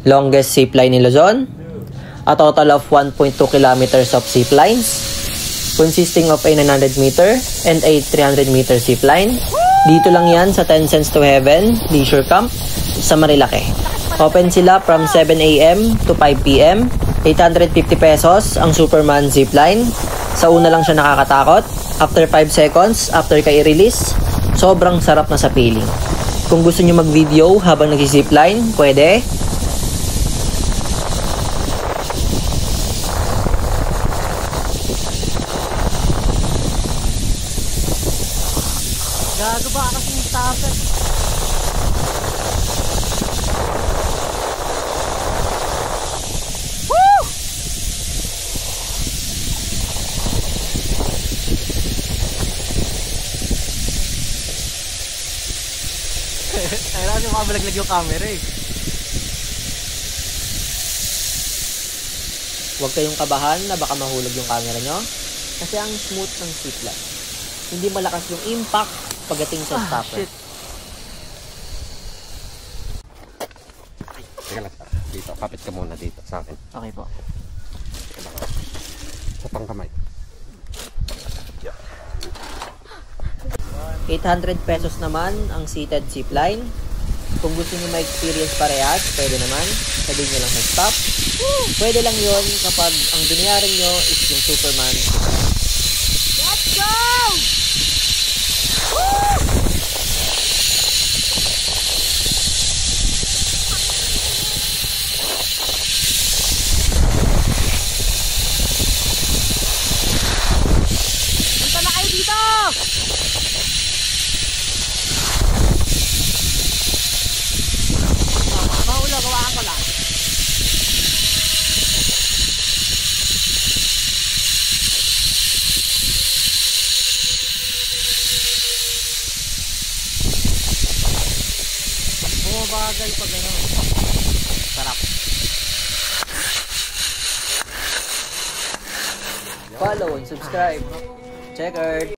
Longest zipline ni Luzon. A total of 1.2 kilometers of ziplines, consisting of a 900 meter and a 300 meter zipline. Dito lang yan sa 10 Cents to Heaven Leisure Camp sa Marilake. Open sila from 7 a.m. to 5 p.m. 850 pesos ang Superman zipline. Sa una lang siya nakakatakot. After 5 seconds, after ka i-release, sobrang sarap na sa feeling. Kung gusto nyo mag-video habang nag-zipline, pwede. Gago ba kasing starter? Woo! Ay lang yung makabalaglag yung camera eh. Huwag kayong kabahan na baka mahulog yung camera nyo. Kasi ang smooth ng zipline. Hindi malakas yung impact pagdating sa stopper. Shit. Teka lang, dito. Kapit ka muna dito sa akin. Okay po. Teka lang. Sa pangkamay. 800 pesos naman ang seated zipline. Kung gusto nyo ma-experience parehas, pwede naman. Sabihin nyo lang sa stop. Pwede lang yon kapag ang binayaran nyo is yung Superman. Let's go! Punta na kayo dito! Maula, gawaan ko lang. Bumabagal pag ano. Sarap. Follow and subscribe. Checkers!